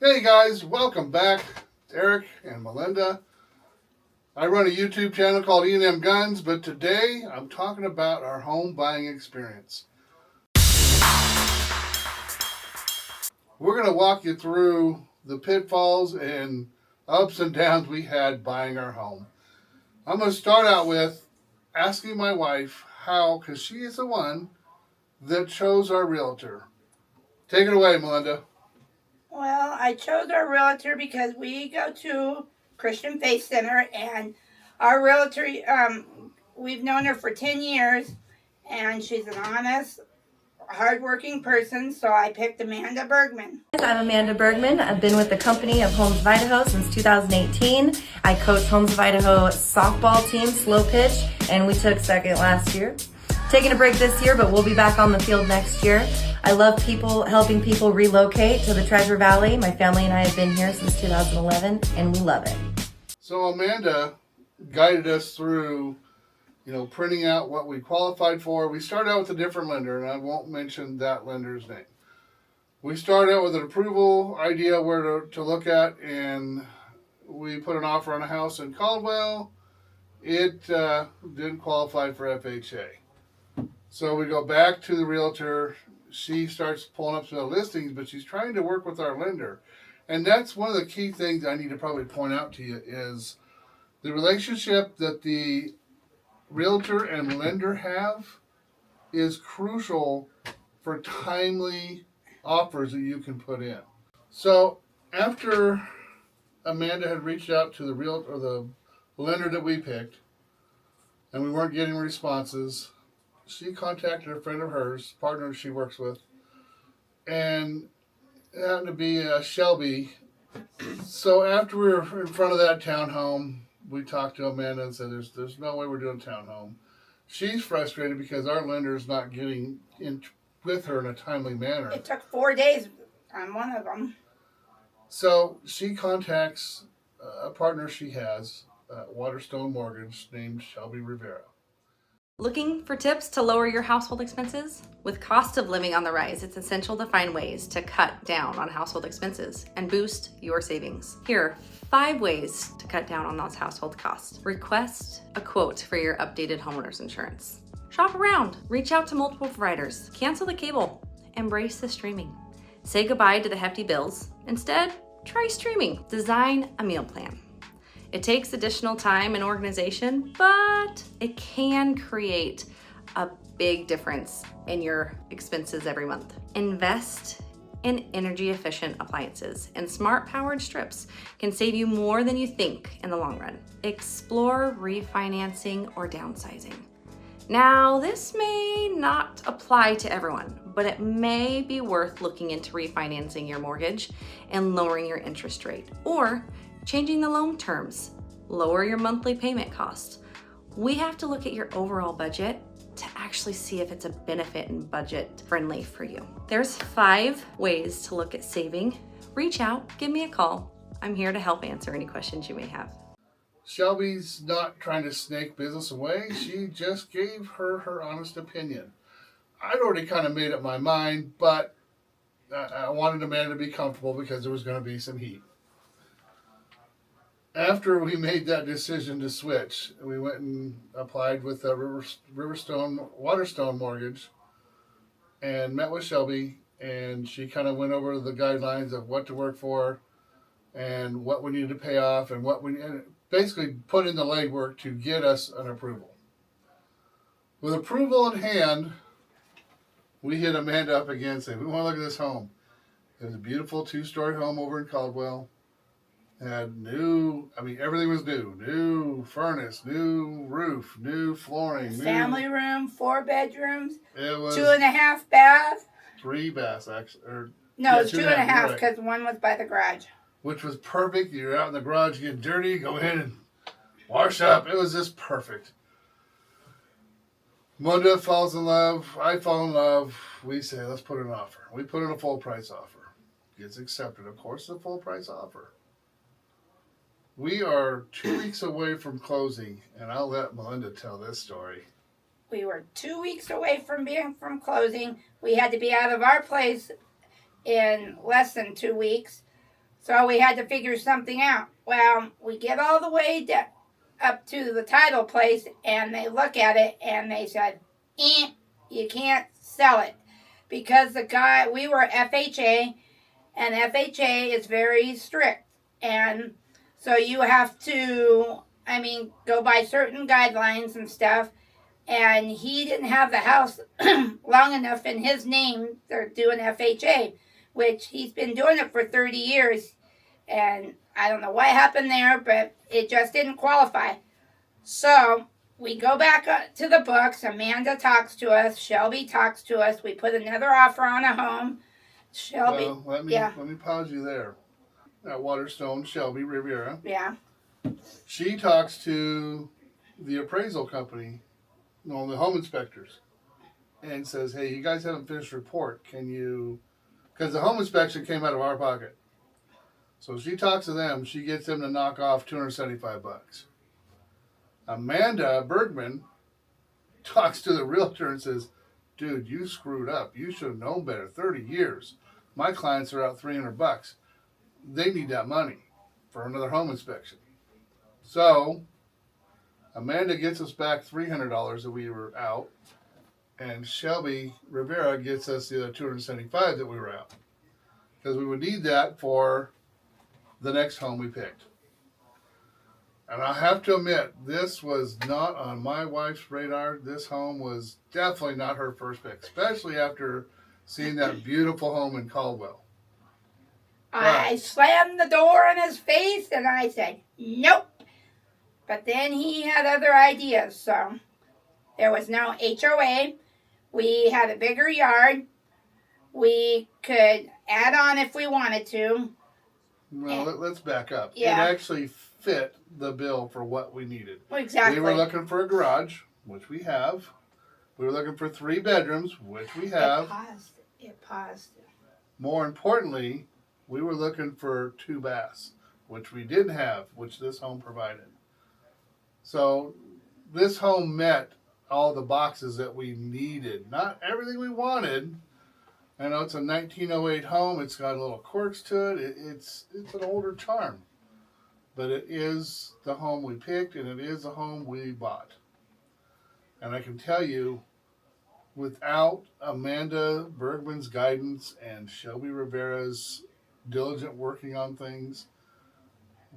Hey guys, welcome back. It's Eric and Melinda. I run a YouTube channel called E&M Guns, but today I'm talking about our home buying experience. We're going to walk you through the pitfalls and ups and downs we had buying our home. I'm going to start out with asking my wife how, because she is the one that chose our realtor. Take it away, Melinda. Well, I chose our realtor because we go to Christian Faith Center, and our realtor, we've known her for 10 years, and she's an honest, hardworking person, so I picked Amanda Bergman. I'm Amanda Bergman. I've been with the company of Homes of Idaho since 2018. I coach Homes of Idaho softball team, slow pitch, and we took second last year. Taking a break this year, but we'll be back on the field next year. I love helping people relocate to the Treasure Valley. My family and I have been here since 2011, and we love it. So Amanda guided us through, printing out what we qualified for. We started out with a different lender, and I won't mention that lender's name. We started out with an approval idea where to look at, and we put an offer on a house in Caldwell. It didn't qualify for FHA. So we go back to the realtor. She starts pulling up some of the listings, but she's trying to work with our lender. And that's one of the key things I need to probably point out to you is the relationship that the realtor and lender have is crucial for timely offers that you can put in. So after Amanda had reached out to the realtor or the lender that we picked, and we weren't getting responses, she contacted a friend of hers, partner she works with, and it happened to be Shelby. So after we were in front of that townhome, we talked to Amanda and said, there's no way we're doing townhome. She's frustrated because our lender's not getting in with her in a timely manner. It took 4 days on one of them. So she contacts a partner she has, Waterstone Mortgage, named Shelby Rivera. Looking for tips to lower your household expenses? With cost of living on the rise, it's essential to find ways to cut down on household expenses and boost your savings. Here are 5 ways to cut down on those household costs. Request a quote for your updated homeowner's insurance. Shop around, reach out to multiple providers, cancel the cable, embrace the streaming. Say goodbye to the hefty bills. Instead, try streaming. Design a meal plan. It takes additional time and organization, but it can create a big difference in your expenses every month. Invest in energy efficient appliances, and smart powered strips can save you more than you think in the long run. Explore refinancing or downsizing. Now, this may not apply to everyone, but it may be worth looking into refinancing your mortgage and lowering your interest rate, or changing the loan terms, lower your monthly payment costs. We have to look at your overall budget to actually see if it's a benefit and budget friendly for you. There's 5 ways to look at saving. Reach out, give me a call. I'm here to help answer any questions you may have. Shelby's not trying to snake business away. She just gave her honest opinion. I'd already kind of made up my mind, but I wanted Amanda to be comfortable because there was going to be some heat. After we made that decision to switch, we went and applied with Waterstone Mortgage and met with Shelby, and she kind of went over the guidelines of what to work for and what we needed to pay off and basically put in the legwork to get us an approval. With approval in hand, we hit Amanda up again and said, we want to look at this home. It was a beautiful 2-story home over in Caldwell. Had everything was new. New furnace, new roof, new flooring. Family room, 4 bedrooms, It was 2.5 baths. 3 baths, actually. No, it's 2.5 because one was by the garage. Which was perfect. You're out in the garage, get dirty, go in and wash up. It was just perfect. Melinda falls in love. I fall in love. We say, let's put in an offer. We put in a full price offer. Gets accepted. Of course, a full price offer. We are 2 weeks away from closing, and I'll let Melinda tell this story. We were 2 weeks away from closing. We had to be out of our place in less than 2 weeks. So we had to figure something out. Well, we get all the way up to the title place, and they look at it and they said, you can't sell it. Because we were FHA, and FHA is very strict. And so you have to, go by certain guidelines and stuff. And he didn't have the house long enough in his name. They're doing FHA, which he's been doing it for 30 years. And I don't know what happened there, but it just didn't qualify. So we go back to the books. Amanda talks to us. Shelby talks to us. We put another offer on a home. Shelby. Well, let me pause you there. At Waterstone, Shelby Rivera. Yeah. She talks to the appraisal company, the home inspectors, and says, "Hey, you guys haven't finished report. Can you?" Because the home inspection came out of our pocket. So she talks to them. She gets them to knock off $275. Amanda Bergman talks to the realtor and says, "Dude, you screwed up. You should have known better. 30 years. My clients are out $300. They need that money for another home inspection." So Amanda gets us back $300 that we were out, and Shelby Rivera gets us the other $275 that we were out, because we would need that for the next home we picked. And I have to admit, this was not on my wife's radar. This home was definitely not her first pick, especially after seeing that beautiful home in Caldwell. I slammed the door in his face and I said, nope. But then he had other ideas. So there was no HOA. We had a bigger yard. We could add on if we wanted to. Well, let's back up. Yeah. It actually fit the bill for what we needed. Exactly. We were looking for a garage, which we have. We were looking for 3 bedrooms, which we have. It paused. More importantly, we were looking for 2 baths, which we didn't have, which this home provided. So this home met all the boxes that we needed. Not everything we wanted. I know it's a 1908 home. It's got a little quirks to it. It's an older charm. But it is the home we picked, and it is the home we bought. And I can tell you, without Amanda Bergman's guidance and Shelby Rivera's diligent working on things,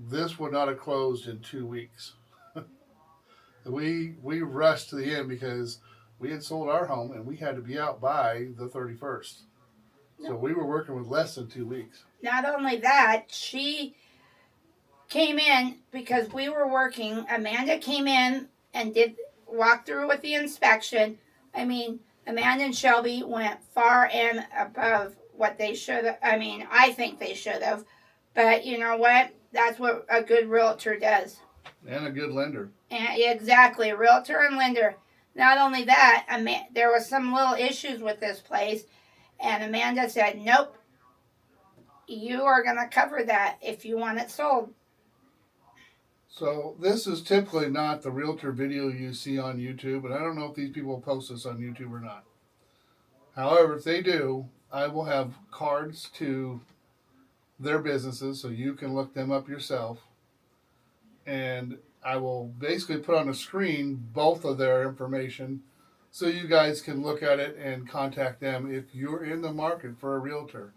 this would not have closed in 2 weeks. We rushed to the end because we had sold our home and we had to be out by the 31st. So we were working with less than 2 weeks. Not only that, she came in because we were working. Amanda came in and did walk through with the inspection. Amanda and Shelby went far and above what they should have. I think they should have. But you know what? That's what a good realtor does. And a good lender. Exactly, a realtor and lender. Not only that, there was some little issues with this place, and Amanda said, nope, you are going to cover that if you want it sold. So this is typically not the realtor video you see on YouTube, and I don't know if these people post this on YouTube or not. However, if they do, I will have cards to their businesses so you can look them up yourself. And I will basically put on a screen both of their information so you guys can look at it and contact them if you're in the market for a realtor.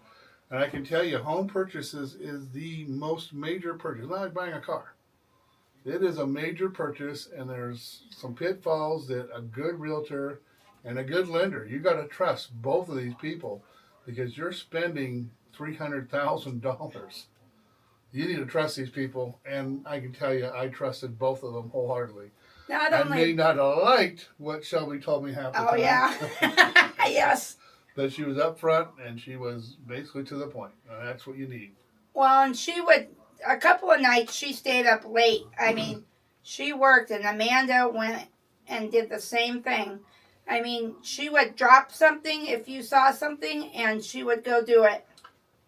And I can tell you, home purchases is the most major purchase. It's not like buying a car. It is a major purchase, and there's some pitfalls that a good realtor and a good lender, you got to trust both of these people because you're spending $300,000. You need to trust these people, and I can tell you, I trusted both of them wholeheartedly. I may not have liked what Shelby told me half the time. Oh, yeah. Yes. But she was upfront, and she was basically to the point, and that's what you need. Well, and she would, a couple of nights, she stayed up late. She worked, and Amanda went and did the same thing. She would drop something if you saw something, and she would go do it.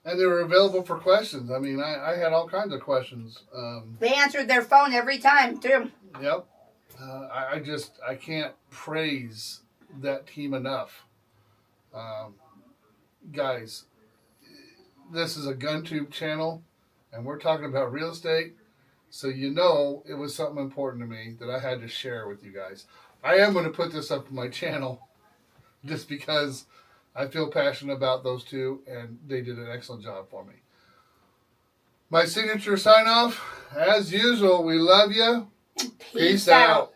And they were available for questions. I had all kinds of questions. They answered their phone every time, too. Yep. I can't praise that team enough. Guys, this is a GunTube channel. and we're talking about real estate. So you know it was something important to me that I had to share with you guys. I am going to put this up on my channel just because I feel passionate about those two, and they did an excellent job for me. My signature sign off, as usual, we love you. Peace out.